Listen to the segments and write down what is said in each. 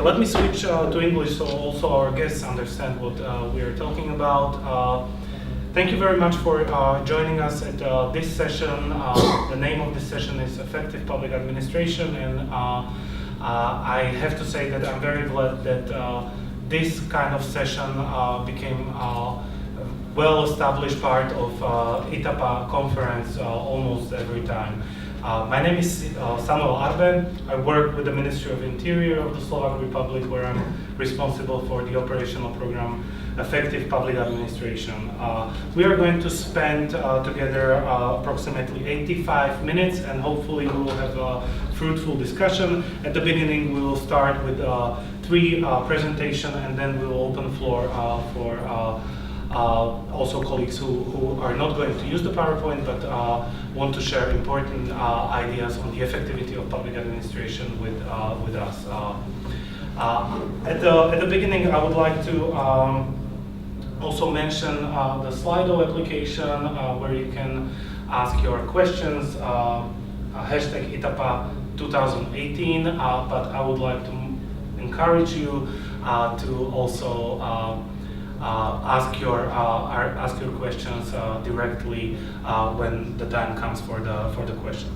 let me switch to English so also our guests understand what we are talking about. Thank you very much for joining us at this session. The name of this session is Effective Public Administration, and I have to say that I'm very glad that this kind of session became a well-established part of ITAPA conference almost every time. My name is Samuel Arben. I work with the Ministry of Interior of the Slovak Republic, where I'm responsible for the operational program Effective Public Administration. We are going to spend together approximately 85 minutes, and hopefully we will have a fruitful discussion. At the beginning we will start with three presentations, and then we will open the floor for also colleagues who are not going to use the PowerPoint but want to share important ideas on the effectivity of public administration with us. At the beginning, I would like to also mention the Slido application where you can ask your questions, hashtag ITAPA 2018, but I would like to encourage you to also ask your questions directly when the time comes for the question.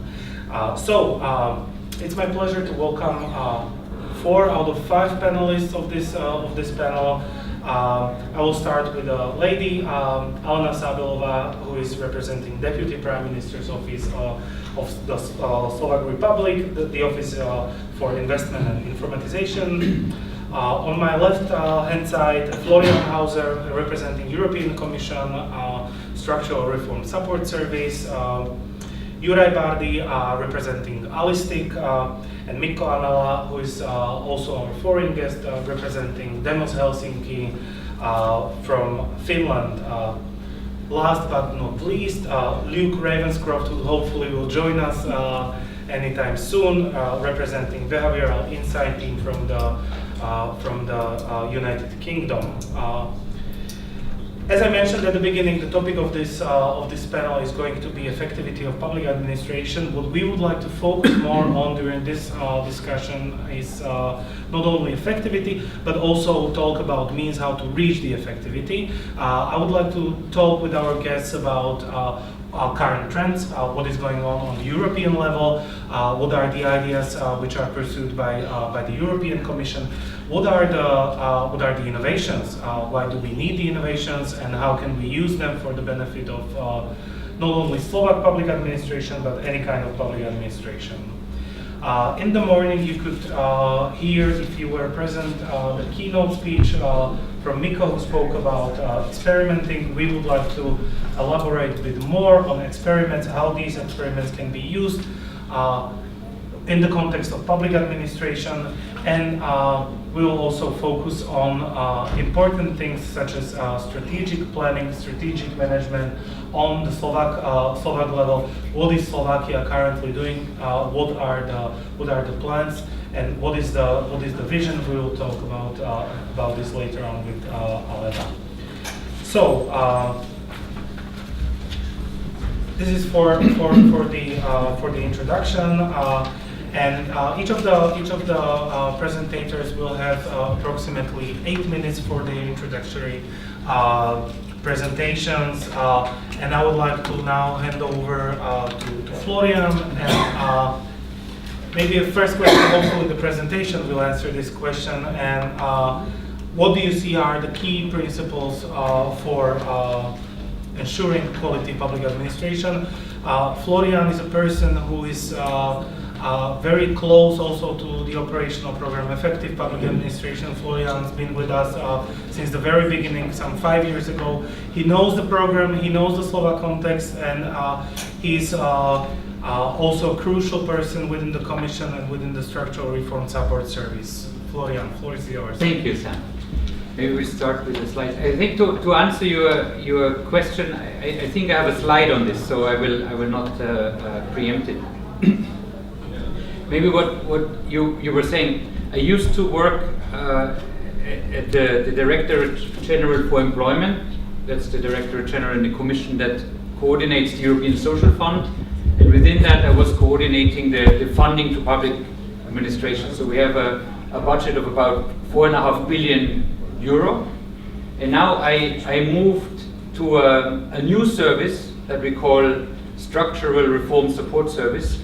It's my pleasure to welcome 4 out of 5 panelists of this panel. I will start with a lady, Alena Sábelová, who is representing Deputy Prime Minister's Office of the Slovak Republic, the Office for Investment and Informatization. On my left-hand side, Florian Hauser, representing European Commission Structural Reform Support Service, Juraj Bardi, representing Alistic, and Mikko Anala, who is also our foreign guest, representing Demos Helsinki from Finland. Last but not least, Luke Ravenscroft, who hopefully will join us anytime soon, representing Behavioral Insight team from the United Kingdom. As I mentioned at the beginning, the topic of this panel is going to be effectivity of public administration. What we would like to focus more on during this discussion is not only effectivity, but also talk about means how to reach the effectivity. I would like to talk with our guests about current trends, what is going on the European level, what are the ideas which are pursued by the European Commission, what are the innovations, why do we need the innovations, and how can we use them for the benefit of not only Slovak public administration but any kind of public administration. In the morning you could hear, if you were present, the keynote speech from Mikko, who spoke about experimenting. We would like to elaborate a bit more on experiments, how these experiments can be used in the context of public administration, and we will also focus on important things such as strategic planning, strategic management on the Slovak level. What is Slovakia currently doing? What are the plans? And what is the vision? We will talk about this later on with Alena. So this is for the introduction, and each of the presentators will have approximately 8 minutes for their introductory presentations, and I would like to now hand over to Florian. And maybe a first question, hopefully the presentation will answer this question, and what do you see are the key principles for ensuring quality public administration? Florian is a person who is very close also to the operational program Effective Public Administration. Florian's been with us since the very beginning, some 5 years ago. He knows the program, he knows the Slovak context, and he's also a crucial person within the Commission and within the Structural Reform Support Service. Florian, floor is yours. Thank you, Sam. Maybe we start with the slide. I think to answer your question, I think I have a slide on this, so I will not preempt it. Maybe what you were saying, I used to work at the Directorate General for Employment. That's the Directorate General in the Commission that coordinates the European Social Fund, and within that I was coordinating the funding to public administration. So we have a a budget of about 4.5 billion euro. And now I moved to a new service that we call Structural Reform Support Service.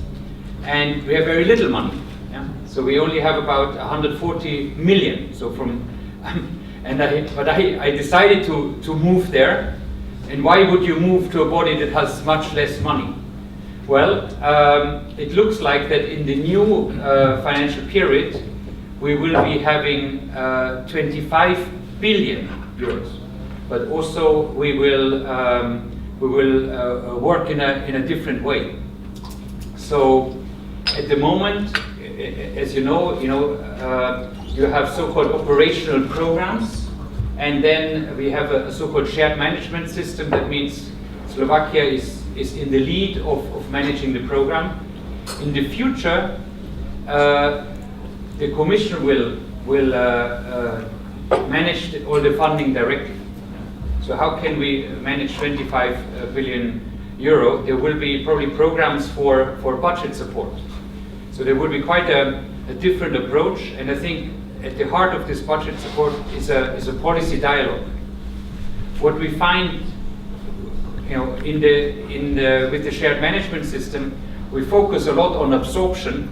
And we have very little money. Yeah? So we only have about 140 million. So from, but I decided to move there. And why would you move to a body that has much less money? Well, it looks like that in the new financial period, we will be having 25 billion euros. But also we will work in a different way. So at the moment, as you know, you have so-called operational programs, and then we have a so-called shared management system. That means Slovakia is in the lead of managing the program. In the future, the Commission will manage all the funding directly. So how can we manage 25 billion euro? There will be probably programs for budget support. So there will be quite a different approach, and I think at the heart of this budget support is a policy dialogue. What we find, with the shared management system, we focus a lot on absorption,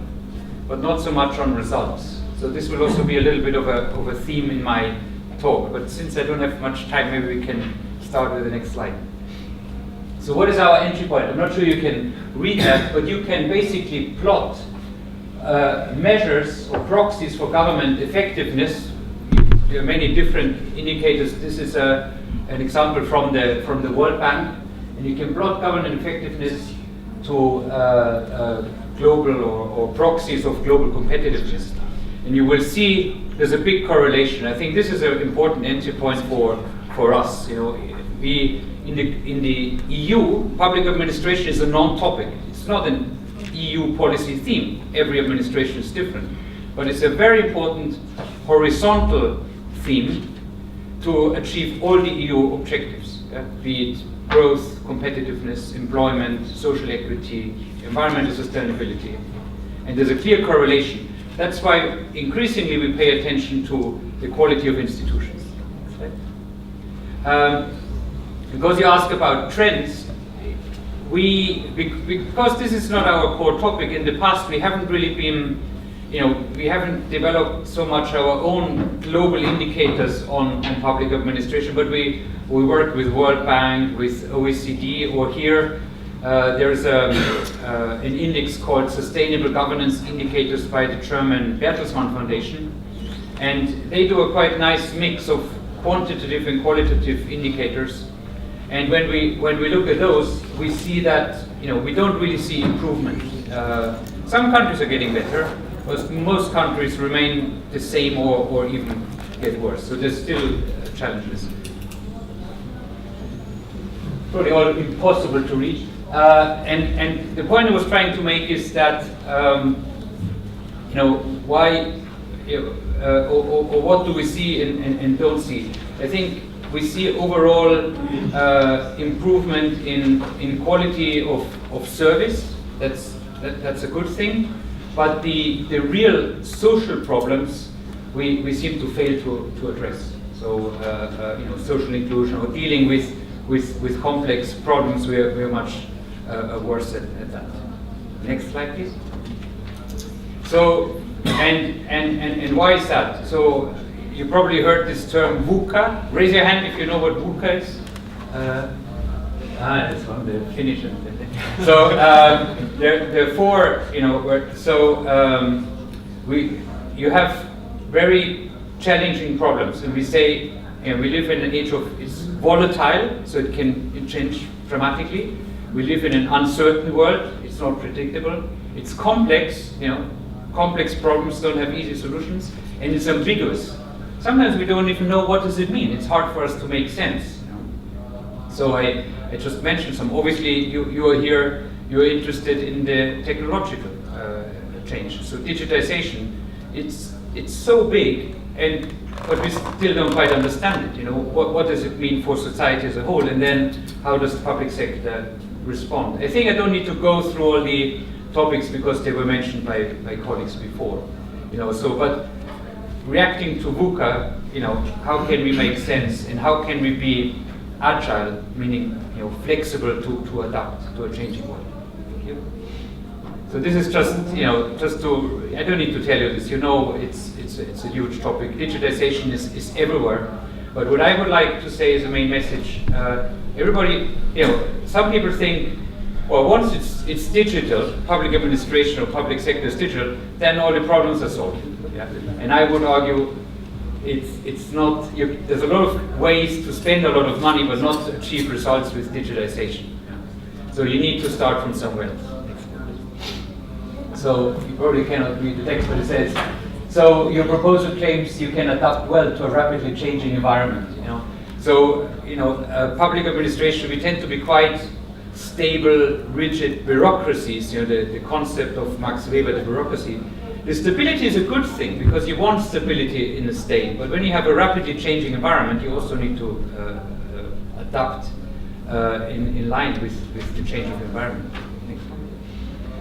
but not so much on results. So this will also be a little bit of a theme in my talk. But since I don't have much time, maybe we can start with the next slide. So what is our entry point? I'm not sure you can read that, but you can basically plot measures or proxies for government effectiveness. There are many different indicators. This is an example from the World Bank, and you can plot government effectiveness to global or proxies of global competitiveness, and you will see there's a big correlation. I think this is an important entry point for us. We in the EU, public administration is a non-topic. It's not an EU policy theme. Every administration is different, but it's a very important horizontal theme to achieve all the EU objectives, be it growth, competitiveness, employment, social equity, environmental sustainability. And there's a clear correlation. That's why increasingly we pay attention to the quality of institutions. Because you ask about trends, because this is not our core topic, in the past we haven't really been, we haven't developed so much our own global indicators on public administration, but we work with World Bank, with OECD, or here there's an index called Sustainable Governance Indicators by the German Bertelsmann Foundation, and they do a quite nice mix of quantitative and qualitative indicators. And when we look at those, we see that we don't really see improvement. Some countries are getting better, but most countries remain the same or even get worse. So there's still challenges. Probably all impossible to reach. And the point I was trying to make is that why or what do we see and don't see? I think we see overall improvement in quality of service. That's a good thing. But the real social problems we seem to fail to address. So social inclusion or dealing with complex problems, we're much worse at that. Next slide, please. So and why is that? So you probably heard this term VUCA. Raise your hand if you know what VUCA is. That's one, the Finnish. So there are four, you have very challenging problems, and we say we live in an age of, it's volatile, so it can change dramatically. We live in an uncertain world, it's not predictable. It's complex, complex problems don't have easy solutions, and it's ambiguous. Sometimes we don't even know what does it mean. It's hard for us to make sense. So I just mentioned some. Obviously, you are here, you're interested in the technological change. So digitization, it's so big, but we still don't quite understand it. What does it mean for society as a whole, and then how does the public sector respond? I think I don't need to go through all the topics because they were mentioned by colleagues before. But reacting to VUCA, how can we make sense and how can we be agile, meaning flexible to adapt to a changing world. Thank you. So this is just I don't need to tell you this. It's a huge topic. Digitization is everywhere. But what I would like to say is the main message. Everybody, some people think, well, once it's digital, public administration or public sector is digital, then all the problems are solved. Yeah? And I would argue it's not. There's a lot of ways to spend a lot of money, but not to achieve results with digitization. Yeah? So you need to start from somewhere else. So you probably cannot read the text, but it says, so your proposal claims you can adapt well to a rapidly changing environment. So public administration, we tend to be quite stable, rigid bureaucracies. The concept of Max Weber, the bureaucracy. The stability is a good thing because you want stability in the state. But when you have a rapidly changing environment, you also need to adapt in line with the change of the environment.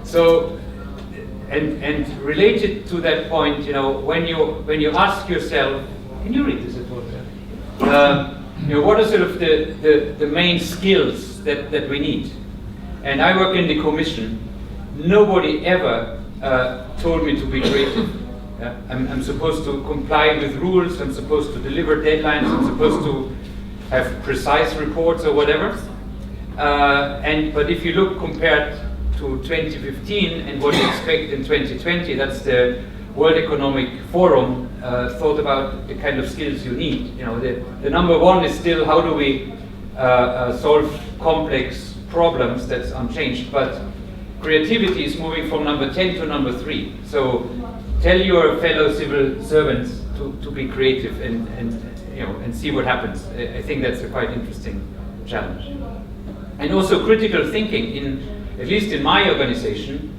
So. And related to that point, when you ask yourself, can you read this at all? What are sort of the main skills that we need? And I work in the Commission. Nobody ever told me to be creative. I'm supposed to comply with rules. I'm supposed to deliver deadlines. I'm supposed to have precise reports or whatever. But if you look compared to 2015 and what you expect in 2020, that's the World Economic Forum thought about the kind of skills you need. The number one is still how do we solve complex problems, that's unchanged, but creativity is moving from number 10 to number 3. So tell your fellow civil servants to be creative and see what happens. I think that's a quite interesting challenge. And also critical thinking, at least in my organization,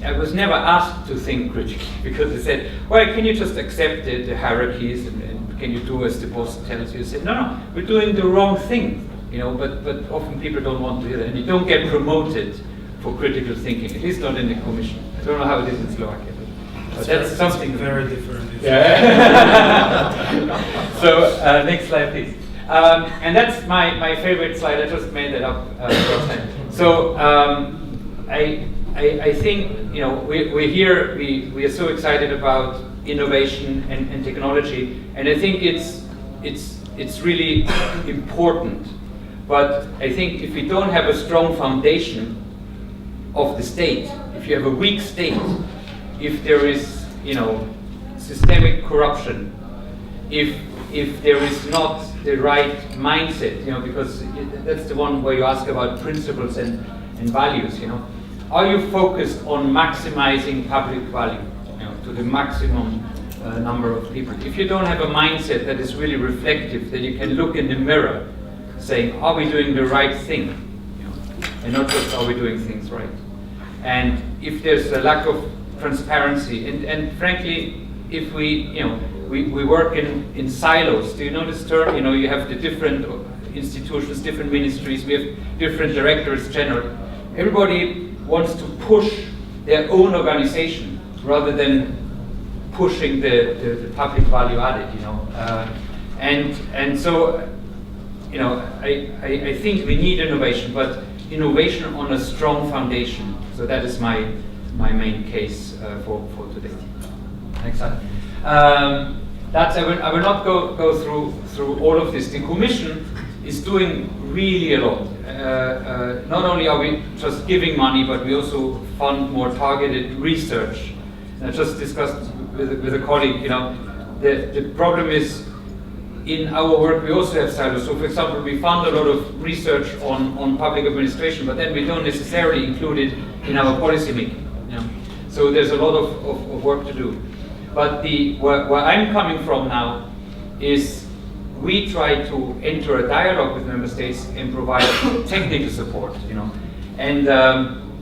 I was never asked to think critically because they said, well, can you just accept the hierarchies and can you do as the boss tells you? I said, no, we're doing the wrong thing, but often people don't want to hear that. And you don't get promoted for critical thinking, at least not in the Commission. I don't know how it is in Slovakia. But that's something very different. Yeah. So next slide, please. And that's my favorite slide. I just made that up last time. So I think we're here. We are so excited about innovation and technology, and I think it's really important. But I think if we don't have a strong foundation of the state, if you have a weak state, if there is systemic corruption, if there is not the right mindset, because that's the one where you ask about principles and values, Are you focused on maximizing public value, to the maximum number of people? If you don't have a mindset that is really reflective, that you can look in the mirror saying, are we doing the right thing? And not just are we doing things right? And if there's a lack of transparency, and frankly, if we work in silos. Do you know this term? You have the different institutions, different ministries, we have different directors general. Everybody wants to push their own organization rather than pushing the public value added, and so, I think we need innovation, but innovation on a strong foundation. So that is my main case for today. Next slide. I will not go through all of this. The Commission is doing really a lot. Not only are we just giving money, but we also fund more targeted research. And I just discussed with a colleague, the problem is in our work we also have silos. So for example, we fund a lot of research on public administration, but then we don't necessarily include it in our policy making. So there's a lot of work to do. But where I'm coming from now is we try to enter a dialogue with member states and provide technical support, And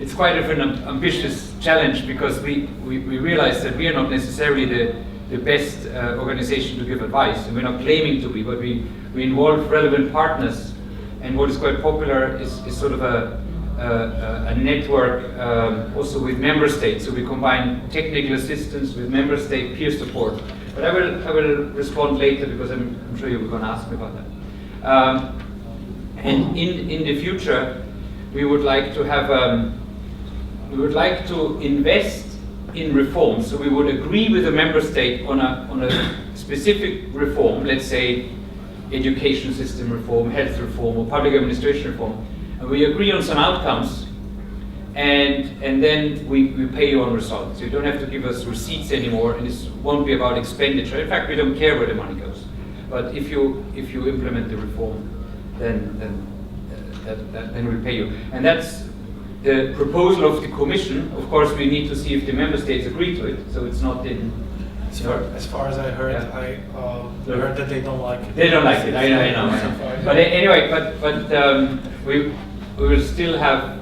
it's quite of an ambitious challenge because we realize that we are not necessarily the best organization to give advice, and we're not claiming to be, but we involve relevant partners. And what is quite popular is sort of a a network also with member states. So we combine technical assistance with member state peer support. But I will respond later because I'm sure you were going to ask me about that. And in the future, we would like to have we would like to invest in reform. So we would agree with the member state on a specific reform, let's say education system reform, health reform, or public administration reform. And we agree on some outcomes, and then we pay you on results. You don't have to give us receipts anymore, and this won't be about expenditure. In fact, we don't care where the money goes. But if you implement the reform, then we pay you. And that's the proposal of the Commission. Of course, we need to see if the member states agree to it. So it's not in. As far as I heard, yeah. I heard that they don't like it. They don't like it. I know. But anyway, we will still have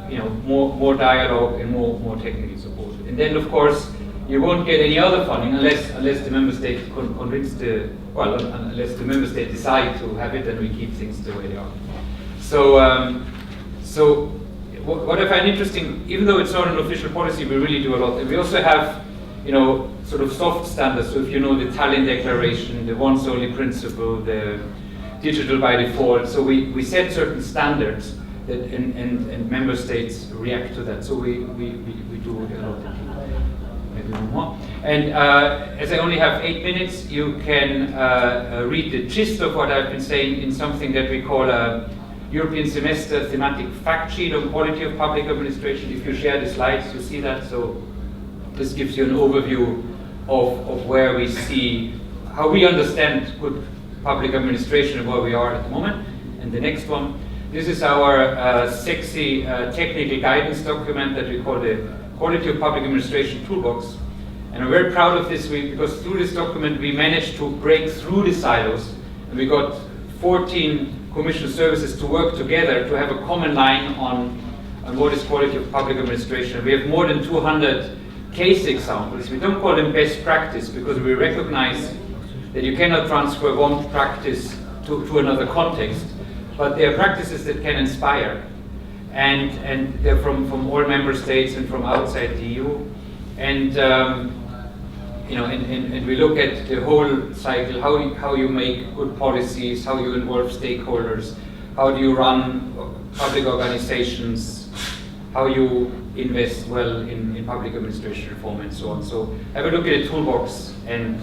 more dialogue and more technical support. And then of course you won't get any other funding unless the member state unless the member state decide to have it, and we keep things the way they are. So what I find interesting, even though it's not an official policy, we really do a lot. And we also have sort of soft standards. So if you know the Tallinn Declaration, the once only principle, the digital by default. So we set certain standards that and member states react to that. So we do a lot. Maybe one more. And as I only have 8 minutes, you can read the gist of what I've been saying in something that we call a European semester thematic fact sheet on quality of public administration. If you share the slides, you see that. So this gives you an overview of where we see, how we understand good public administration and where we are at the moment. And the next one, this is our sexy technical guidance document that we call the Quality of Public Administration Toolbox. And I'm very proud of this because through this document we managed to break through the silos, and we got 14 Commission services to work together to have a common line on what is quality of public administration. We have more than 200 case examples. We don't call them best practice because we recognize that you cannot transfer one practice to another context, but they are practices that can inspire. And they're from all member states and from outside the EU. And and we look at the whole cycle, how you make good policies, how you involve stakeholders, how do you run public organizations, how you invest well in public administration reform and so on. So have a look at the toolbox, and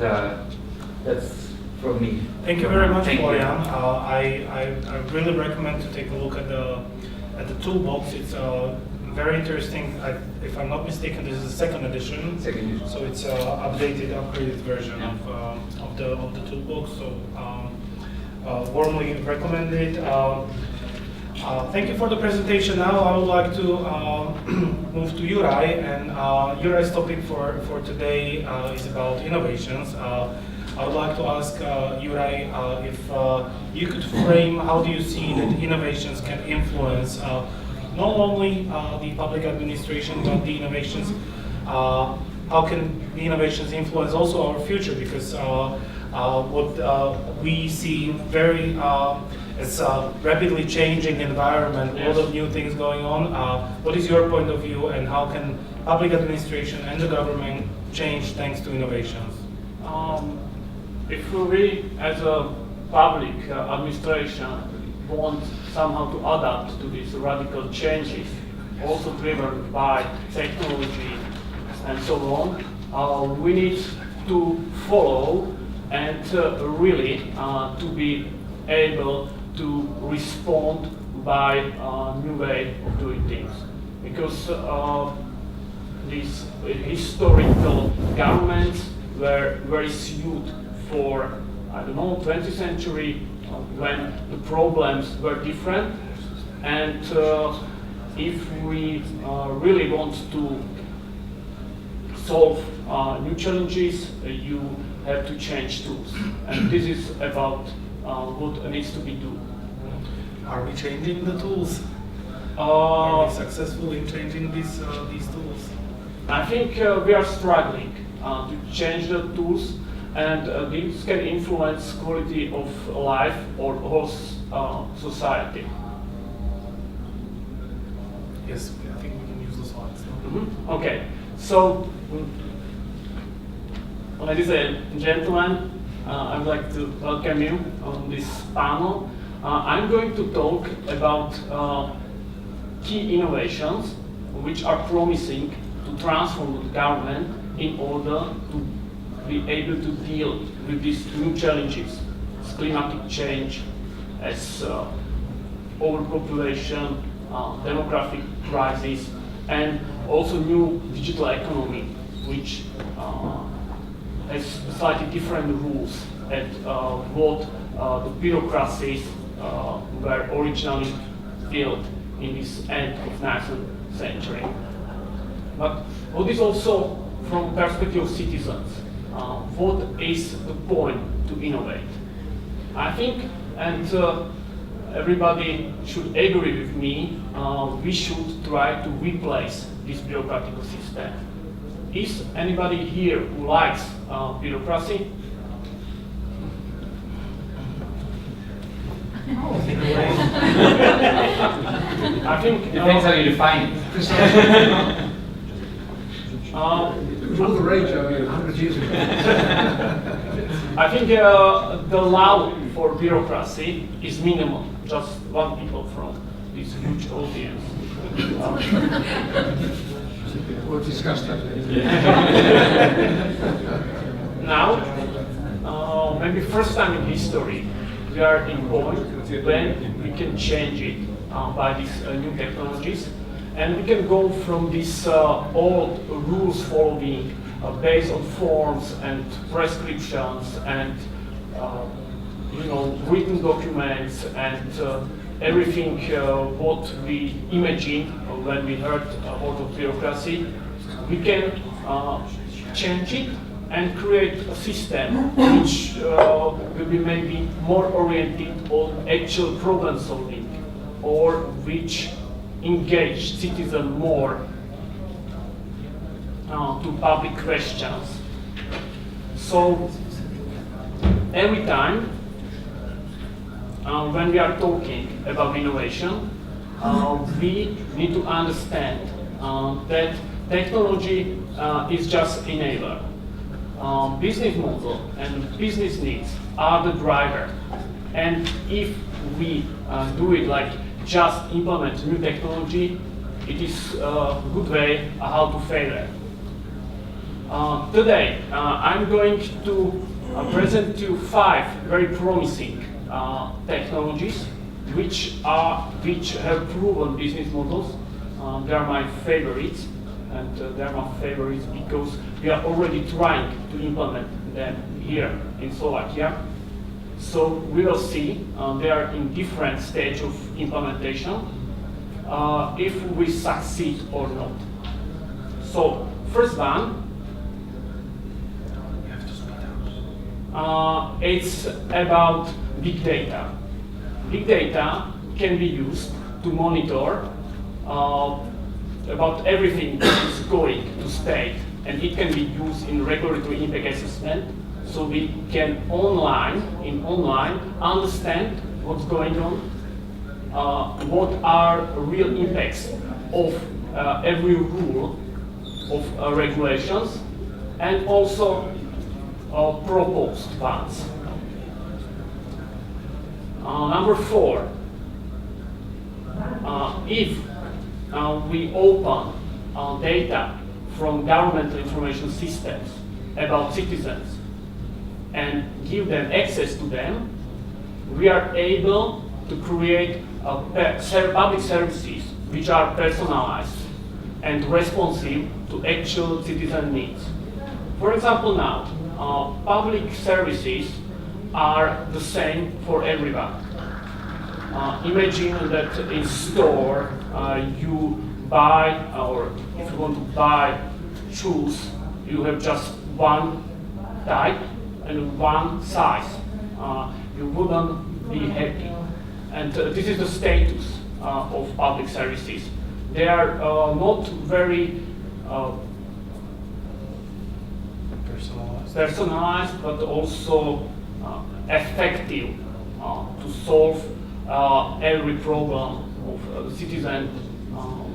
that's from me. Thank you very much, Florian. I really recommend to take a look at the toolbox. It's very interesting. If I'm not mistaken, this is the second edition. So it's updated, upgraded version of the toolbox. So warmly recommended. Thank you for the presentation. Now I would like to move to Juraj, and Juraj's topic for today is about innovations. I would like to ask Juraj if you could frame how do you see that innovations can influence not only the public administration, but the innovations, how can the innovations influence also our future? Because what we see very it's a rapidly changing environment, a lot of new things going on. What is your point of view, and how can public administration and the government change thanks to innovations? If we, as a public administration, want somehow to adapt to these radical changes, also driven by technology and so on, we need to follow and really to be able to respond by a new way of doing things. Because these historical governments were very suited for, 20th century when the problems were different. And if we really want to solve new challenges, you have to change tools. And this is about what needs to be done. Are we changing the tools? Are we successful in changing these tools? I think we are struggling to change the tools, and this can influence quality of life or whole society. Yes, I think we can use the slides. Okay, so ladies and gentlemen, I would like to welcome you on this panel. I'm going to talk about key innovations which are promising to transform the government in order to be able to deal with these new challenges, as climatic change, as overpopulation, demographic crisis, and also new digital economy, which has slightly different rules at what the bureaucracies were originally built in this end of 19th century. But what is also from perspective of citizens, what is the point to innovate? I think, and everybody should agree with me, we should try to replace this bureaucratic system. Is anybody here who likes bureaucracy? I think Depends how you define it. It was all the rage over here 100 years ago. I think the law for bureaucracy is minimal. Just one people from this huge audience. We'll discuss that later. Now, maybe first time in history, we are in point when we can change it by these new technologies, and we can go from these old rules following based on forms and prescriptions and written documents and everything what we imagined when we heard about of bureaucracy. We can change it and create a system which will be maybe more oriented on actual problem solving, or which engage citizens more to public questions. So every time when we are talking about innovation, we need to understand that technology is just enabler. Business model and business needs are the driver. And if we do it like just implement new technology, it is a good way how to fail it. Today, I'm going to present to you 5 very promising technologies which have proven business models. They are my favorites, and they are my favorites because we are already trying to implement them here in Slovakia. So we will see they are in different stage of implementation if we succeed or not. So first one, it's about big data. Big data can be used to monitor about everything that is going to state, and it can be used in regulatory impact assessment, so we can online understand what's going on, what are real impacts of every rule of regulations, and also proposed ones. Number 4, if we open data from governmental information systems about citizens and give them access to them, we are able to create public services which are personalized and responsive to actual citizen needs. For example, now, public services are the same for everyone. Imagine that in store you buy, or if you want to buy shoes, you have just one type and one size. You wouldn't be happy. And this is the status of public services. They are not very personalized, but also effective to solve every problem of the citizen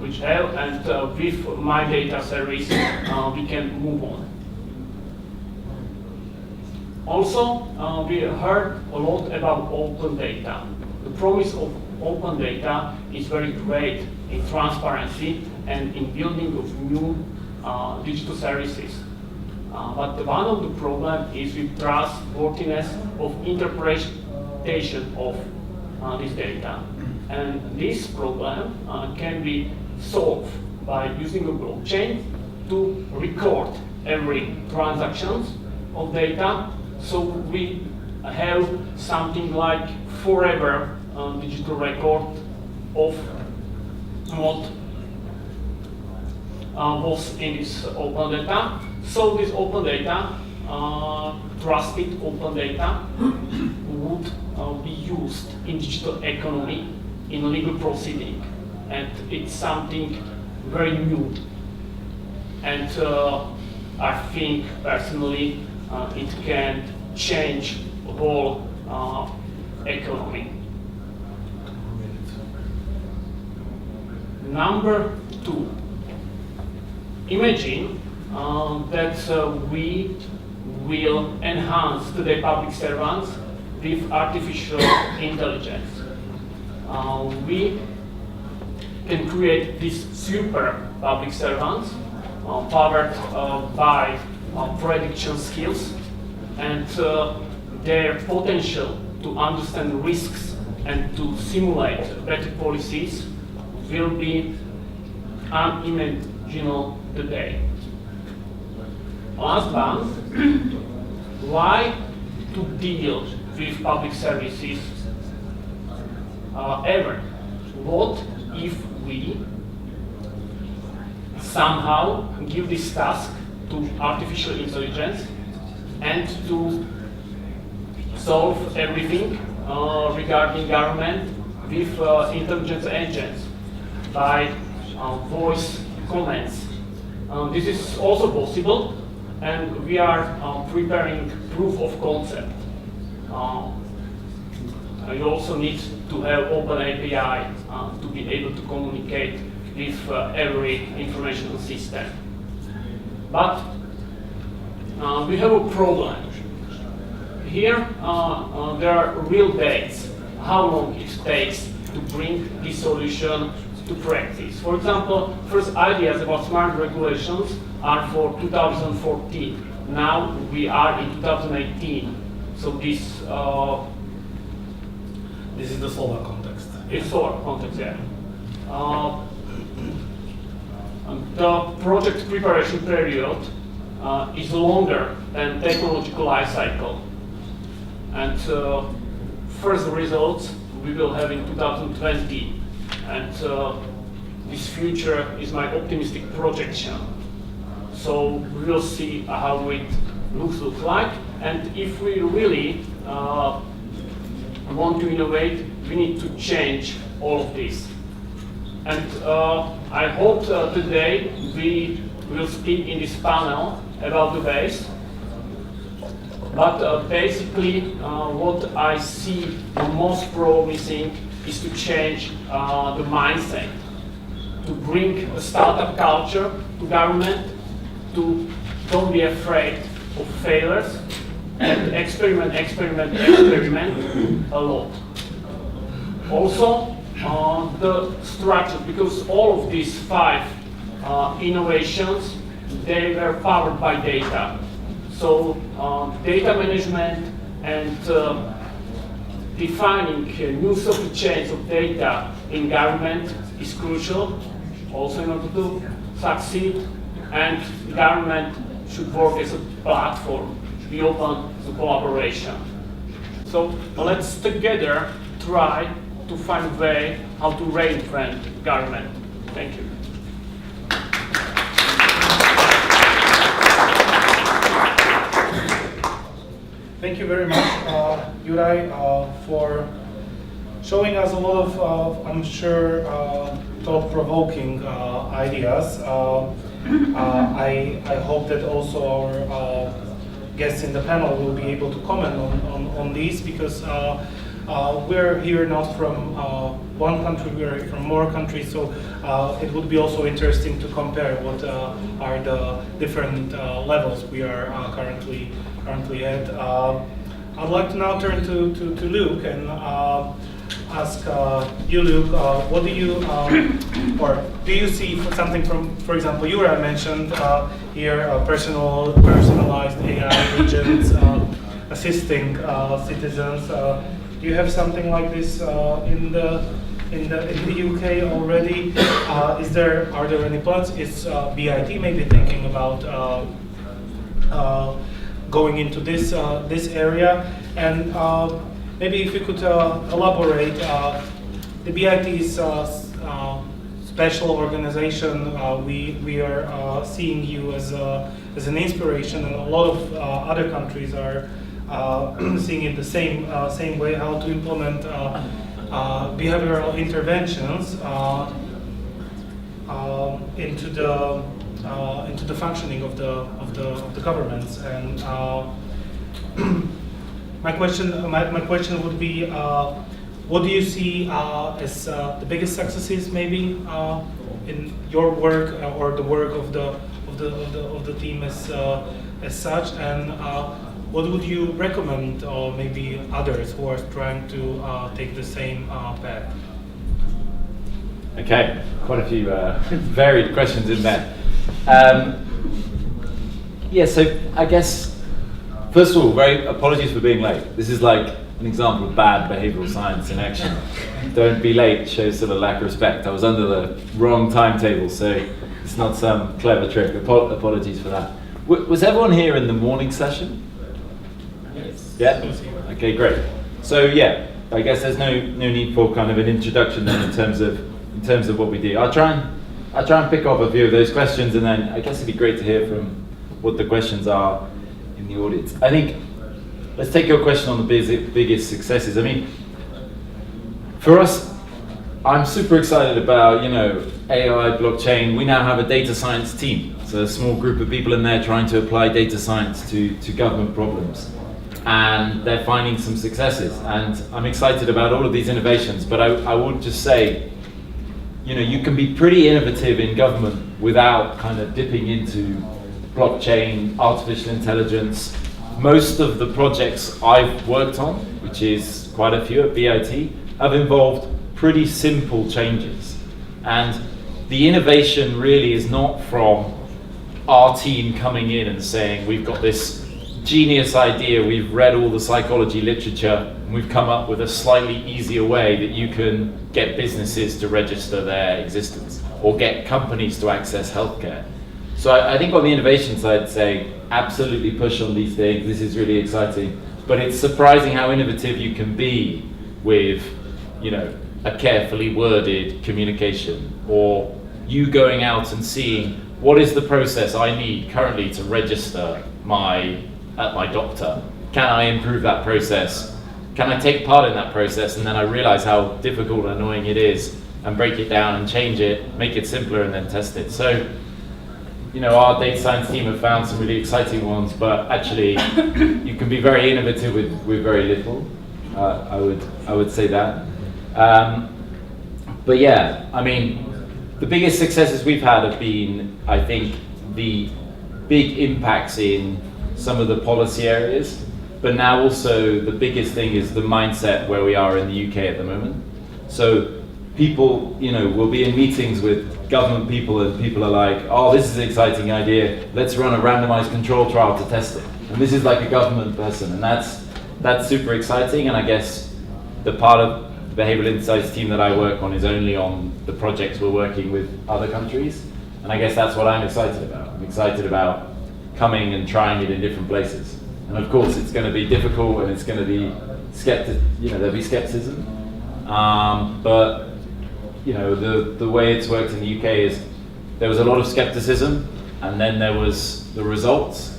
which have, and with my data service, we can move on. Also, we heard a lot about open data. The promise of open data is very great in transparency and in building of new digital services. But one of the problems is with trustworthiness of interpretation of this data. And this problem can be solved by using a blockchain to record every transaction of data. So we have something like forever digital record of what was in this open data. So this open data, trusted open data, would be used in digital economy, in legal proceeding, and it's something very new. And I think personally it can change the whole economy. Number 2, imagine that we will enhance today public servants with artificial intelligence. We can create these super public servants powered by prediction skills, and their potential to understand risks and to simulate better policies will be unimaginable today. Last one, why to deal with public services ever? What if we somehow give this task to artificial intelligence and to solve everything regarding government with intelligence agents by voice comments? This is also possible, and we are preparing proof of concept. You also need to have open API to be able to communicate with every information system. But we have a problem. Here there are real dates, how long it takes to bring this solution to practice. For example, first ideas about smart regulations are for 2014. Now we are in 2018. So this is the Slovak context. It's Slovak context, yeah. The project preparation period is longer than technological life cycle. And first results we will have in 2020. And this future is my optimistic projection. So we will see how it looks like. And if we really want to innovate, we need to change all of this. And I hope today we will speak in this panel about the ways. But basically, what I see the most promising is to change the mindset, to bring a startup culture to government, to don't be afraid of failures, and experiment a lot. Also, the structure, because all of these 5 innovations, they were powered by data. So data management and defining new supply chains of data in government is crucial, also in order to succeed, and government should work as a platform, be open to collaboration. So let's together try to find a way how to reinvent government. Thank you. Thank you very much, Juraj, for showing us a lot of, I'm sure, thought-provoking ideas. I hope that also our guests in the panel will be able to comment on these, because we're here not from one country, we're from more countries, so it would be also interesting to compare what are the different levels we are currently at. I'd like to now turn to Luke and ask you, Luke, what do you, or do you see something from, for example, Jura mentioned here, personalized AI agents assisting citizens. Do you have something like this in the UK already? Are there any plans? Is BIT maybe thinking about going into this area? And maybe if you could elaborate, the BIT is a special organization. We are seeing you as an inspiration, and a lot of other countries are seeing it the same way, how to implement behavioral interventions into the functioning of the governments. And my question would be, what do you see as the biggest successes, maybe, in your work or the work of the team as such, and what would you recommend, or maybe others who are trying to take the same path? Okay, quite a few varied questions in there. Yeah, so I guess, first of all, very apologies for being late. This is like an example of bad behavioral science in action. Don't be late shows sort of lack of respect. I was under the wrong timetable, so it's not some clever trick. Apologies for that. Was everyone here in the morning session? Yes. Yeah? Okay, great. So yeah, I guess there's no need for kind of an introduction then in terms of what we do. I'll try and pick up a few of those questions, and then I guess it'd be great to hear from what the questions are in the audience. I think, let's take your question on the biggest successes. I mean, for us, I'm super excited about, AI, blockchain. We now have a data science team. It's a small group of people in there trying to apply data science to government problems. And they're finding some successes. And I'm excited about all of these innovations, but I would just say, you can be pretty innovative in government without kind of dipping into blockchain, artificial intelligence. Most of the projects I've worked on, which is quite a few at BIT, have involved pretty simple changes. And the innovation really is not from our team coming in and saying, we've got this genius idea, we've read all the psychology literature, and we've come up with a slightly easier way that you can get businesses to register their existence or get companies to access healthcare. So I think on the innovation side, I'd say absolutely push on these things. This is really exciting, but it's surprising how innovative you can be with, a carefully worded communication, or you going out and seeing what is the process I need currently to register at my doctor. Can I improve that process? Can I take part in that process? And then I realize how difficult and annoying it is, and break it down and change it, make it simpler, and then test it. So, our data science team have found some really exciting ones, but actually you can be very innovative with very little. I would say that. But yeah, I mean, the biggest successes we've had have been, I think, the big impacts in some of the policy areas, but now also the biggest thing is the mindset where we are in the UK at the moment. So people, will be in meetings with government people, and people are like, oh, this is an exciting idea, let's run a randomized control trial to test it. And this is like a government person, and that's super exciting. And I guess the part of the behavioral insights team that I work on is only on the projects we're working with other countries. And I guess that's what I'm excited about. I'm excited about coming and trying it in different places. And of course it's going to be difficult, and it's going to be there'll be skepticism. But the way it's worked in the UK is there was a lot of skepticism, and then there was the results,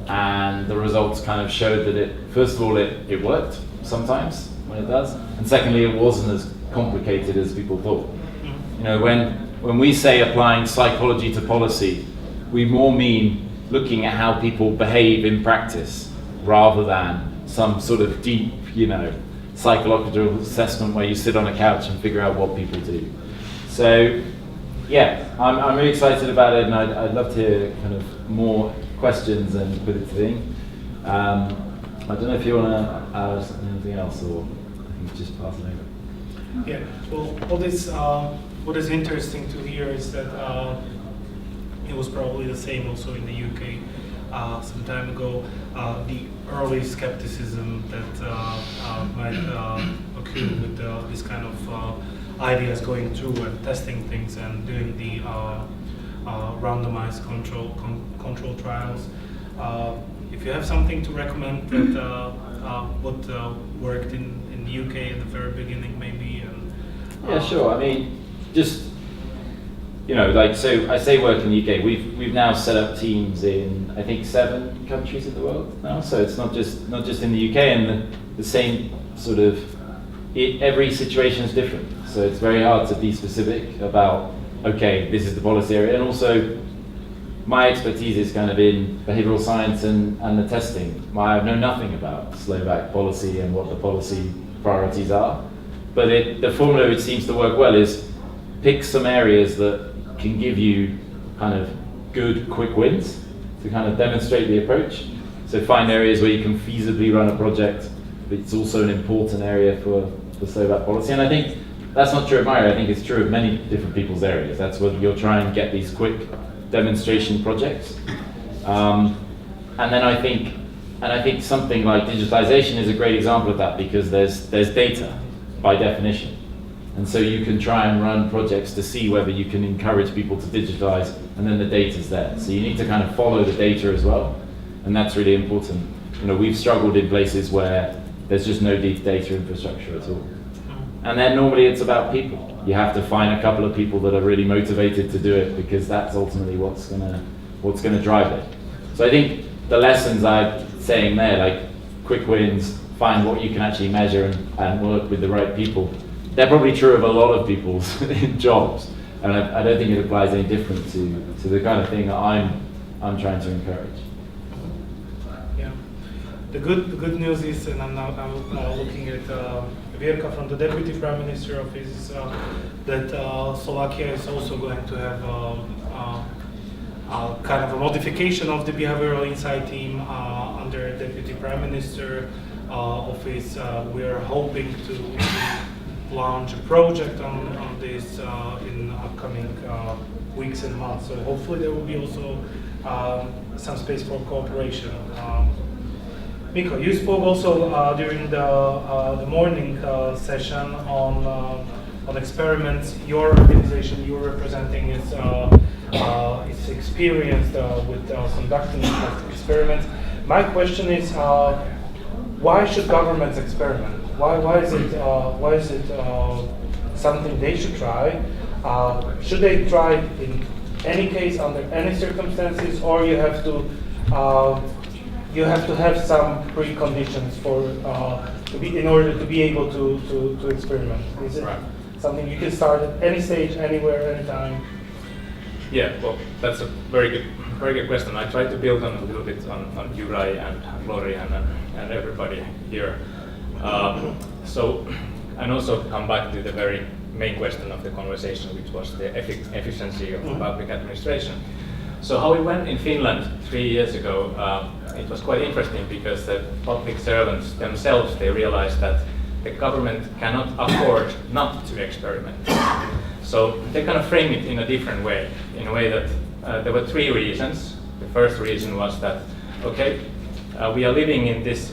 and the results kind of showed that first of all it worked sometimes when it does, and secondly it wasn't as complicated as people thought. When we say applying psychology to policy, we more mean looking at how people behave in practice rather than some sort of deep, psychological assessment where you sit on a couch and figure out what people do. So yeah, I'm really excited about it, and I'd love to hear kind of more questions and put it to thing. I don't know if you want to add anything else, or I think just pass it over. Yeah, well, what is interesting to hear is that it was probably the same also in the UK some time ago. The early skepticism that might occur with this kind of ideas going through and testing things and doing the randomized control trials. If you have something to recommend that what worked in the UK at the very beginning, maybe. And, yeah, sure. I mean, just like, so I say work in the UK. We've now set up teams in, I think, 7 countries in the world now. So it's not just in the UK, and the same sort of every situation is different. So it's very hard to be specific about, okay, this is the policy area, and also my expertise is kind of in behavioral science and the testing. I know nothing about Slovak policy and what the policy priorities are, but the formula which seems to work well is pick some areas that can give you kind of good quick wins to kind of demonstrate the approach. So find areas where you can feasibly run a project, but it's also an important area for Slovak policy. And I think that's not true of my area. I think it's true of many different people's areas. That's what you'll try and get these quick demonstration projects. And then I think something like digitalization is a great example of that, because there's data by definition. And so you can try and run projects to see whether you can encourage people to digitalize, and then the data's there. So you need to kind of follow the data as well, and that's really important. We've struggled in places where there's just no deep data infrastructure at all. And then normally it's about people. You have to find a couple of people that are really motivated to do it, because that's ultimately what's gonna drive it. So I think the lessons I'm saying there, like quick wins, find what you can actually measure and work with the right people, they're probably true of a lot of people's jobs, and I don't think it applies any different to the kind of thing that I'm trying to encourage. Yeah, the good news is, and I'm now looking at Vierka from the Deputy Prime Minister Office, that Slovakia is also going to have kind of a modification of the behavioral insight team under Deputy Prime Minister Office. We are hoping to launch a project on this in upcoming weeks and months. So hopefully there will be also some space for cooperation. Miko, you spoke also during the morning session on experiments. Your organization you're representing is experienced with conducting experiments. My question is, why should governments experiment? Why is it something they should try? Should they try in any case, under any circumstances, or you have to have some preconditions in order to be able to experiment? Is it something you can start at any stage, anywhere, anytime? Yeah, well, that's a very good question. I tried to build on a little bit on Juraj and Florian and everybody here. And also come back to the very main question of the conversation, which was the efficiency of public administration. So how it went in Finland 3 years ago, it was quite interesting, because the public servants themselves, they realized that the government cannot afford not to experiment. So they kind of frame it in a different way, in a way that there were 3 reasons. The first reason was that, okay, we are living in this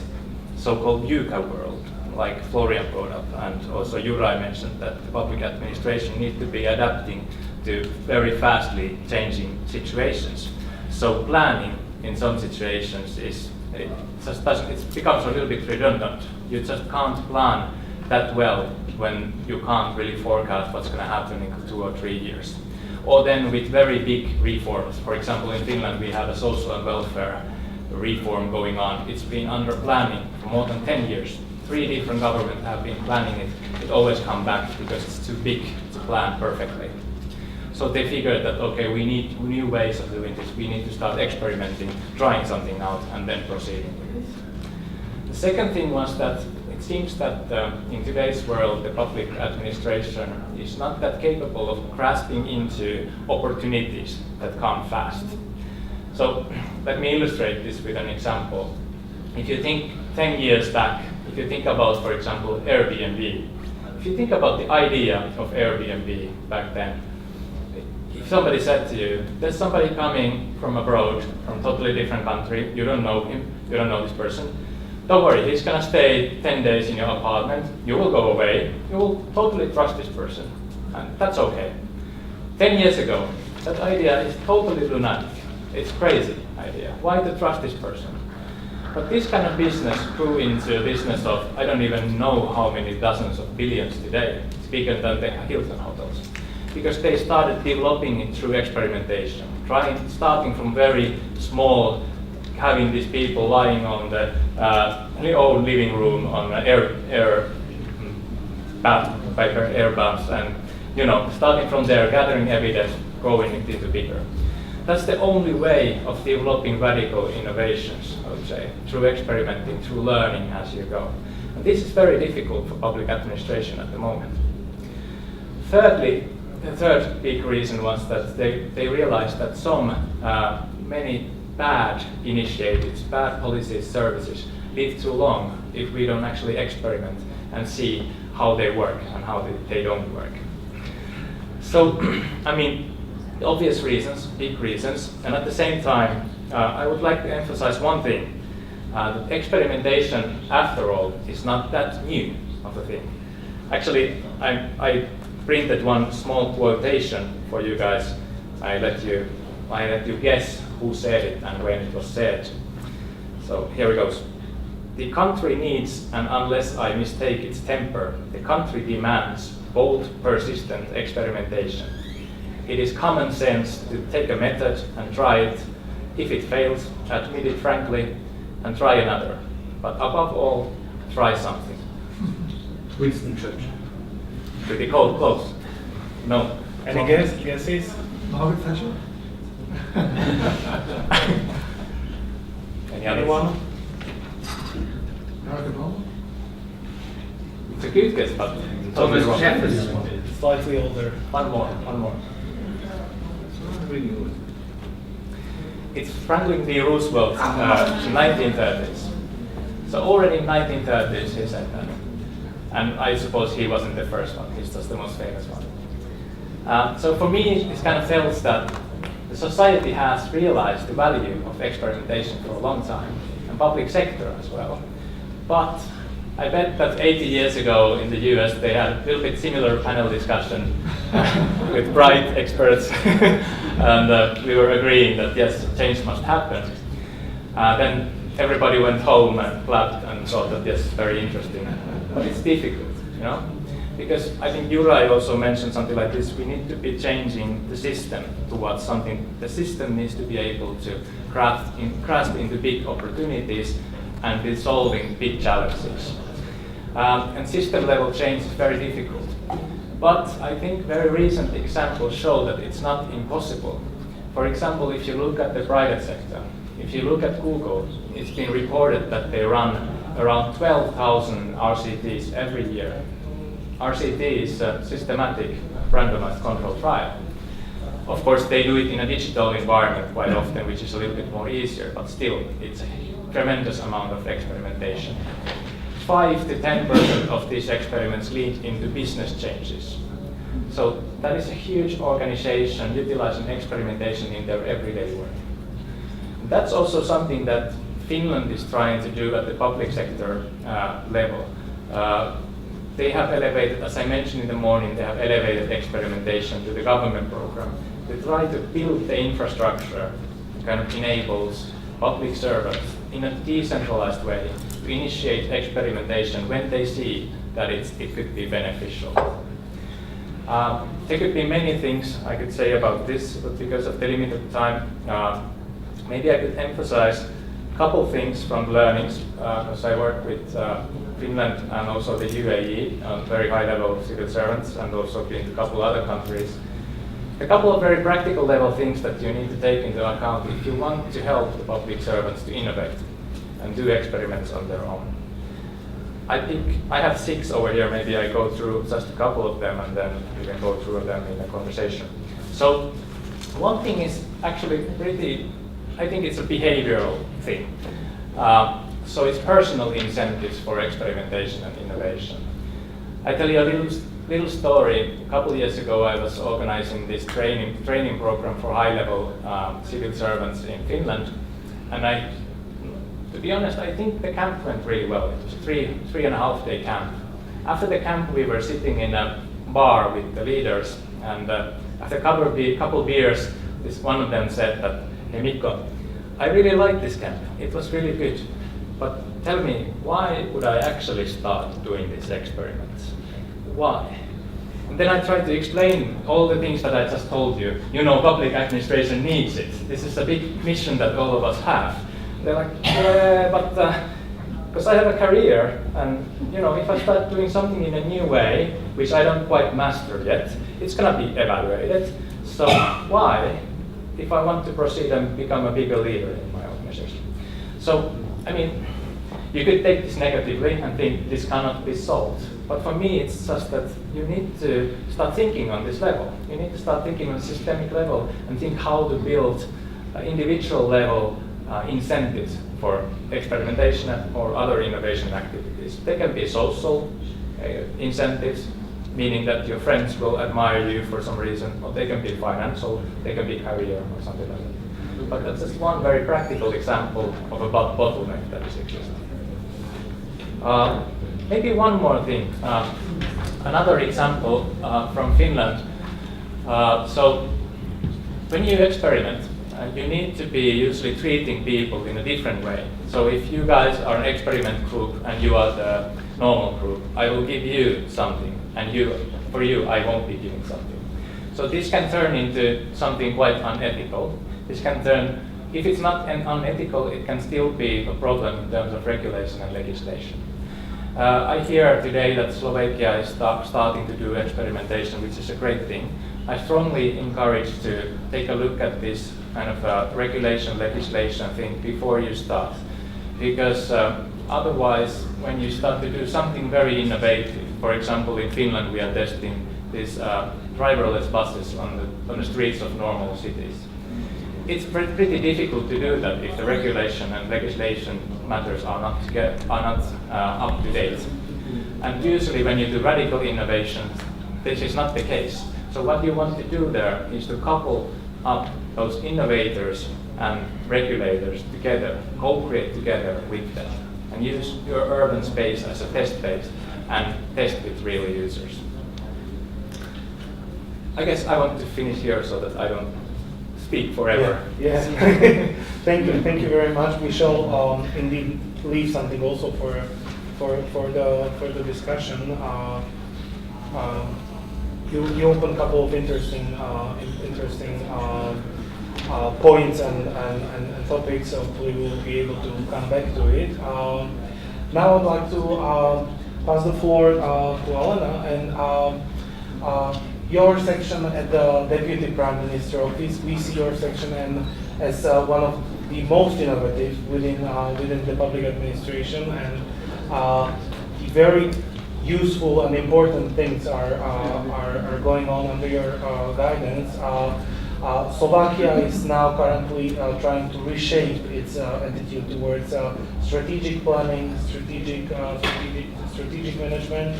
so-called VUCA world, like Florian brought up, and also Juraj mentioned that the public administration needs to be adapting to very fastly changing situations. So planning in some situations it becomes a little bit redundant. You just can't plan that well when you can't really forecast what's going to happen in 2 or 3 years. Or then with very big reforms. For example, in Finland we have a social and welfare reform going on. It's been under planning for more than 10 years. 3 different governments have been planning it. It always comes back because it's too big to plan perfectly. So they figured that, okay, we need new ways of doing this. We need to start experimenting, trying something out, and then proceeding with it. The second thing was that it seems that in today's world, the public administration is not that capable of grasping into opportunities that come fast. So let me illustrate this with an example. If you think 10 years back, if you think about, for example, Airbnb, if you think about the idea of Airbnb back then, if somebody said to you, there's somebody coming from abroad, from a totally different country, you don't know him, you don't know this person, don't worry, he's gonna stay 10 days in your apartment, you will go away, you will totally trust this person, and that's okay. 10 years ago, that idea is totally lunatic. It's crazy idea. Why to trust this person? But this kind of business grew into a business of, I don't even know how many dozens of billions today. It's bigger than the Hilton hotels. Because they started developing it through experimentation, starting from very small, having these people lying on the old living room on air baths, and starting from there, gathering evidence, growing it into bigger. That's the only way of developing radical innovations, I would say, through experimenting, through learning as you go. And this is very difficult for public administration at the moment. Thirdly, the third big reason was that they realized that many bad initiatives, bad policies, services live too long if we don't actually experiment and see how they work and how they don't work. So, I mean, obvious reasons, big reasons, and at the same time, I would like to emphasize one thing. That experimentation, after all, is not that new of a thing. Actually, I printed one small quotation for you guys. I let you guess who said it and when it was said. So here it goes. The country needs, and unless I mistake its temper, the country demands bold, persistent experimentation. It is common sense to take a method and try it. If it fails, admit it frankly and try another. But above all, try something. Winston Churchill. Pretty close. No. Any guesses? Margaret Thatcher? Anyone? Barack Obama? It's a good guess, but Thomas wrong. Jefferson. Slightly older. One more. Really good. It's Franklin D. Roosevelt, 1930s. So already in 1930s he said that. And I suppose he wasn't the first one, he's just the most famous one. So for me, this kind of tells that the society has realized the value of experimentation for a long time, and public sector as well. But I bet that 80 years ago in the US they had a little bit similar panel discussion with bright experts, and we were agreeing that yes, change must happen. Then everybody went home and clapped and thought that yes, very interesting. But it's difficult, because I think Juraj also mentioned something like this. We need to be changing the system towards something. The system needs to be able to grasp into big opportunities and be solving big challenges. And system level change is very difficult. But I think very recent examples show that it's not impossible. For example, if you look at the private sector, if you look at Google, it's been reported that they run around 12,000 RCTs every year. RCT is a systematic randomized control trial. Of course, they do it in a digital environment quite often, which is a little bit more easier, but still, it's a tremendous amount of experimentation. 5 to 10% of these experiments lead into business changes. So that is a huge organization utilizing experimentation in their everyday work. That's also something that Finland is trying to do at the public sector level. They have elevated, as I mentioned in the morning, they have elevated experimentation to the government program. They try to build the infrastructure that kind of enables public servants in a decentralized way to initiate experimentation when they see that it could be beneficial. There could be many things I could say about this, but because of the limited time, maybe I could emphasize a couple things from learnings, because I work with Finland and also the UAE, very high level civil servants, and also been to a couple other countries. A couple of very practical level things that you need to take into account if you want to help the public servants to innovate and do experiments on their own. I have 6 over here. Maybe I go through just a couple of them, and then we can go through them in a conversation. So one thing is actually I think it's a behavioral thing. So it's personal incentives for experimentation and innovation. I tell you a little story. A couple of years ago, I was organizing this training program for high-level civil servants in Finland, and to be honest, I think the camp went really well. It was a 3.5-day camp. After the camp, we were sitting in a bar with the leaders, and after a couple beers, one of them said that, "Hey Mikko, I really like this camp. It was really good. But tell me, why would I actually start doing these experiments? Why?" And then I tried to explain all the things that I just told you. You know, public administration needs it. This is a big mission that all of us have. They're like, because I have a career, and you know, if I start doing something in a new way, which I don't quite master yet, it's gonna be evaluated. So why, if I want to proceed and become a bigger leader in my organization? So, I mean, you could take this negatively and think this cannot be solved. But for me, it's just that you need to start thinking on this level. You need to start thinking on a systemic level and think how to build individual level incentives for experimentation or other innovation activities. They can be social incentives, meaning that your friends will admire you for some reason, or they can be financial, they can be career or something like that. But that's just one very practical example of a bottleneck that is existing. Maybe one more thing. Another example from Finland. So when you experiment, you need to be usually treating people in a different way. So if you guys are an experiment group and you are the normal group, I will give you something, and for you, I won't be giving something. So this can turn into something quite unethical. This can turn, if it's not unethical, it can still be a problem in terms of regulation and legislation. I hear today that Slovakia is starting to do experimentation, which is a great thing. I strongly encourage to take a look at this kind of regulation, legislation thing before you start. Because otherwise, when you start to do something very innovative, for example, in Finland we are testing these driverless buses on the streets of normal cities. It's pretty difficult to do that if the regulation and legislation matters are not up to date. And usually when you do radical innovations, this is not the case. So what you want to do there is to couple up those innovators and regulators together, co-create together with them, and use your urban space as a test base and test with real users. I guess I want to finish here so that I don't speak forever. Yeah. Thank you very much. We shall indeed leave something also for the discussion. You opened a couple of interesting points and topics. Hopefully, we will be able to come back to it. Now, I'd like to pass the floor to Alena and. Your section at the Deputy Prime Minister Office, we see your section as one of the most innovative within the public administration, and very useful and important things are going on under your guidance. Slovakia is now currently trying to reshape its attitude towards strategic planning, strategic management,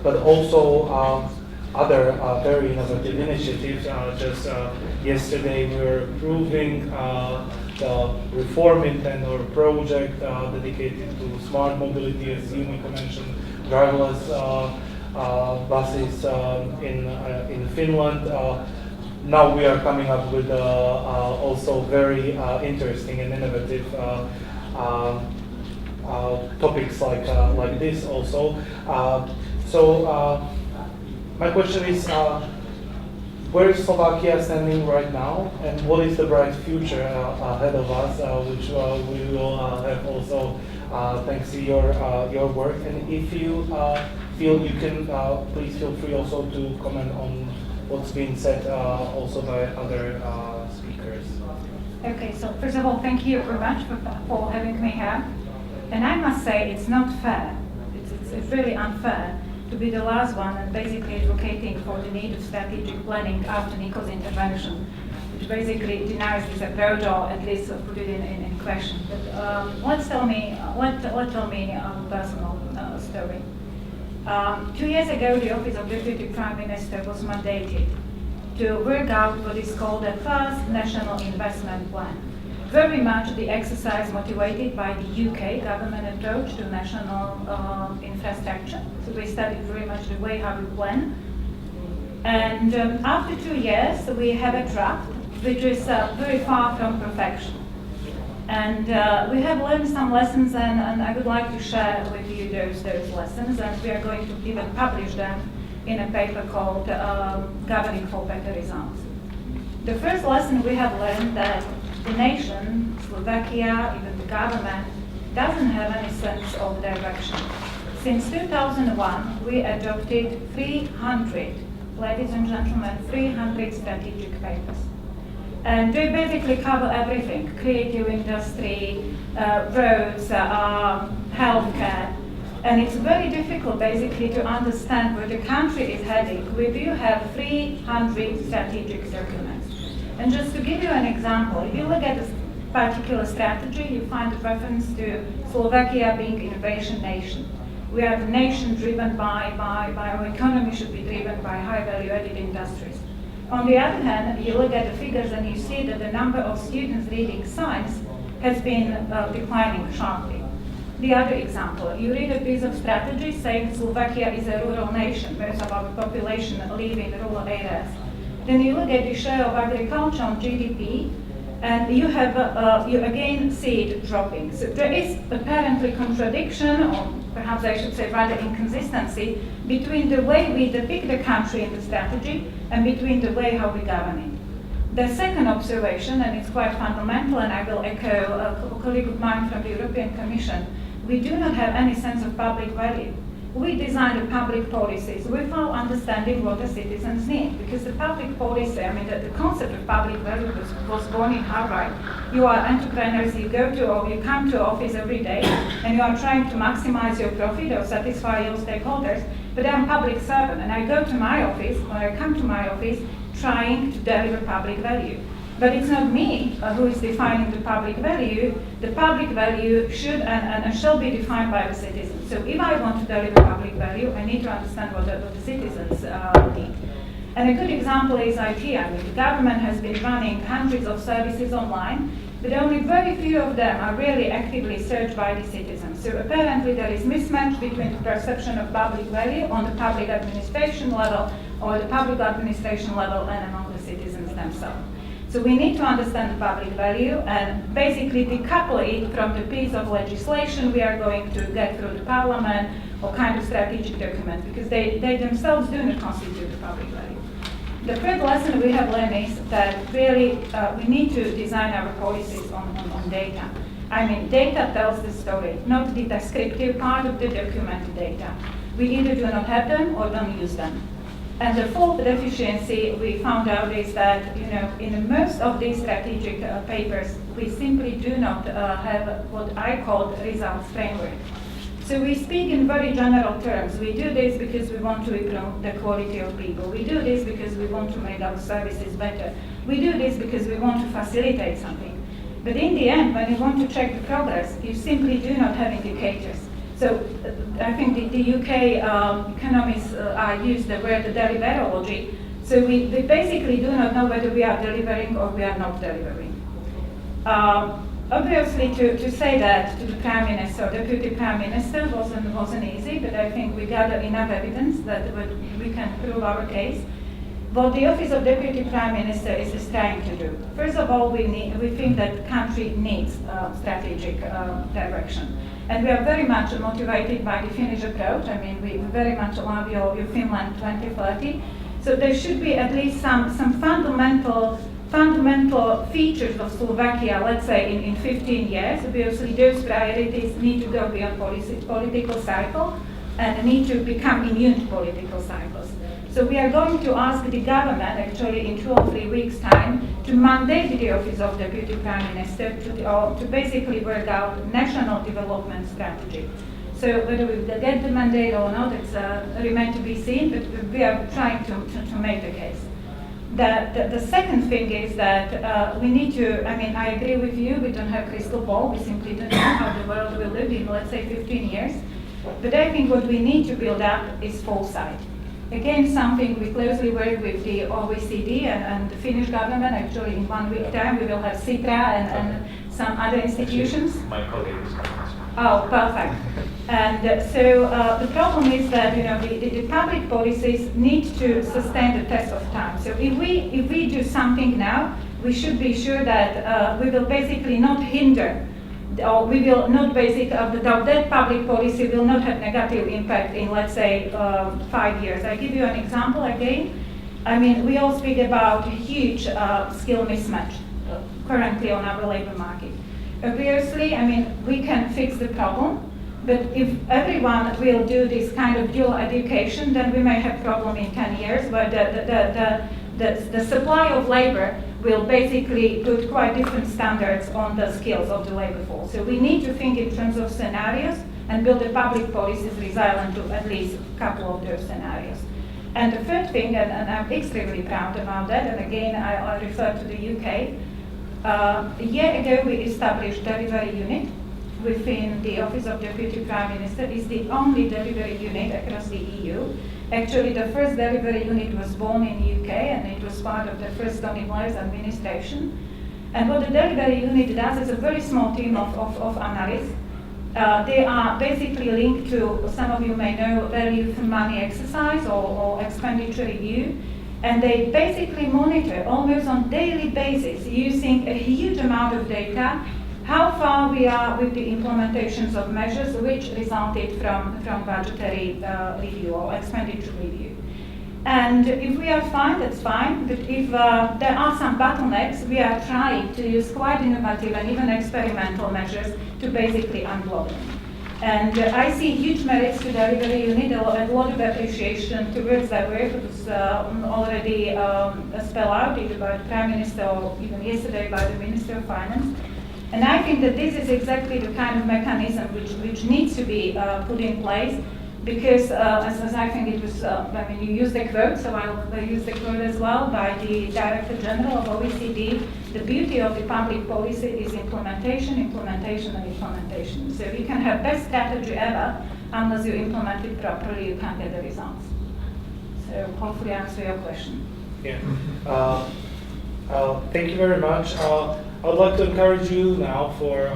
but also other very innovative initiatives. Just yesterday we were approving the reform intent or project dedicated to smart mobility, as you mentioned, driverless buses in Finland. Now we are coming up with also very interesting and innovative topics like this also. My question is, where is Slovakia standing right now, and what is the bright future ahead of us, which we will have also thanks to your work. And if you feel you can, please feel free also to comment on what's been said also by other speakers. Okay, so first of all, thank you very much for having me here. And I must say it's not fair. It's really unfair to be the last one and basically advocating for the need of strategic planning after Nico's intervention, which basically denies this approach or at least put it in question. But let's tell me a personal story. 2 years ago, the Office of Deputy Prime Minister was mandated to work out what is called the first national investment plan. Very much the exercise motivated by the UK government approach to national infrastructure. So we studied very much the way how we plan. And after 2 years, we have a draft which is very far from perfection. And we have learned some lessons, and I would like to share with you those lessons, and we are going to even publish them in a paper called Governing for Better Results. The first lesson we have learned that the nation, Slovakia, even the government, doesn't have any sense of direction. Since 2001, we adopted 300, ladies and gentlemen, 300 strategic papers. And they basically cover everything: creative industry, roads, healthcare. And it's very difficult basically to understand where the country is heading. We do have 300 strategic documents. And just to give you an example, if you look at this particular strategy, you find a reference to Slovakia being an innovation nation. We are the nation driven by our economy should be driven by high value-added industries. On the other hand, you look at the figures and you see that the number of students reading science has been declining sharply. The other example, you read a piece of strategy saying Slovakia is a rural nation, most of our population live in rural areas. Then you look at the share of agriculture on GDP, and you again see it dropping. So there is apparently contradiction, or perhaps I should say rather inconsistency, between the way we depict the country in the strategy and between the way how we govern it. The second observation, and it's quite fundamental, and I will echo a colleague of mine from the European Commission, we do not have any sense of public value. We design the public policies without understanding what the citizens need, because the public policy, I mean, the concept of public value was born in Harvard. You are entrepreneurs, you come to office every day, and you are trying to maximize your profit or satisfy your stakeholders, but I'm a public servant, and I go to my office, or I come to my office, trying to deliver public value. But it's not me who is defining the public value. The public value should and shall be defined by the citizens. So if I want to deliver public value, I need to understand what the citizens need. And a good example is IT. I mean, the government has been running hundreds of services online, but only very few of them are really actively searched by the citizens. So apparently there is mismatch between the perception of public value on the public administration level or the public administration level and among the citizens themselves. So we need to understand the public value and basically decouple it from the piece of legislation we are going to get through the parliament or kind of strategic document, because they themselves do not constitute the public value. The third lesson we have learned is that really we need to design our policies on data. I mean, data tells the story, not the descriptive part of the document data. We either do not have them or don't use them. And the fourth deficiency we found out is that, in most of these strategic papers, we simply do not have what I call results framework. So we speak in very general terms. We do this because we want to improve the quality of people. We do this because we want to make our services better. We do this because we want to facilitate something. But in the end, when you want to check the progress, you simply do not have indicators. So I think the UK economists use the word deliverology. So we basically do not know whether we are delivering or we are not delivering. Obviously, to say that to the Prime Minister, Deputy Prime Minister, wasn't easy, but I think we gathered enough evidence that we can prove our case. What the Office of Deputy Prime Minister is trying to do. First of all, we think that the country needs strategic direction. And we are very much motivated by the Finnish approach. I mean, we very much love your Finland 2030. So there should be at least some fundamental features of Slovakia, let's say in 15 years. Obviously, those priorities need to go beyond political cycle and need to become immune to political cycles. So we are going to ask the government, actually in 2 or 3 weeks' time, to mandate the Office of Deputy Prime Minister to basically work out national development strategy. So whether we will get the mandate or not, it's remains to be seen, but we are trying to make the case. The second thing is that we need to, I mean, I agree with you, we don't have crystal ball, we simply don't know how the world will look in, let's say, 15 years. But I think what we need to build up is foresight. Again, something we closely work with the OECD and the Finnish government. Actually, in 1 week time, we will have Sitra and some other institutions. My colleague is coming. Oh, perfect. And so the problem is that the public policies need to sustain the test of time. So if we do something now, we should be sure that we will basically not hinder, or we will not that public policy will not have negative impact in, let's say, 5 years. I give you an example again. I mean, we all speak about huge skill mismatch currently on our labor market. Obviously, I mean, we can fix the problem, but if everyone will do this kind of dual education, then we may have problem in 10 years where the supply of labor will basically put quite different standards on the skills of the labor force. So we need to think in terms of scenarios and build the public policies resilient to at least a couple of those scenarios. And the third thing, and I'm extremely proud about that, and again, I refer to the UK. A year ago, we established delivery unit within the Office of Deputy Prime Minister. It's the only delivery unit across the EU. Actually, the first delivery unit was born in the UK, and it was part of the first Tony Blair's administration. And what the delivery unit does is a very small team of analysts. They are basically linked to, some of you may know, value for money exercise or expenditure review. And they basically monitor almost on daily basis using a huge amount of data how far we are with the implementations of measures which resulted from budgetary review or expenditure review. And if we are fine, that's fine, but if there are some bottlenecks, we are trying to use quite innovative and even experimental measures to basically unblock them. And I see huge merits to delivery unit, a lot of appreciation towards that work. It was already spelled out either by the Prime Minister or even yesterday by the Minister of Finance. And I think that this is exactly the kind of mechanism which needs to be put in place, because as I think it was, I mean, you used the quote, so I'll use the quote as well, by the Director General of OECD. The beauty of the public policy is implementation, implementation, and implementation. So you can have best strategy ever, unless you implement it properly, you can't get the results. So hopefully I answer your question. Yeah. Thank you very much. I would like to encourage you now for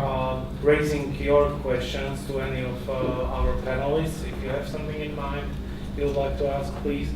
raising your questions to any of our panelists. If you have something in mind you would like to ask, please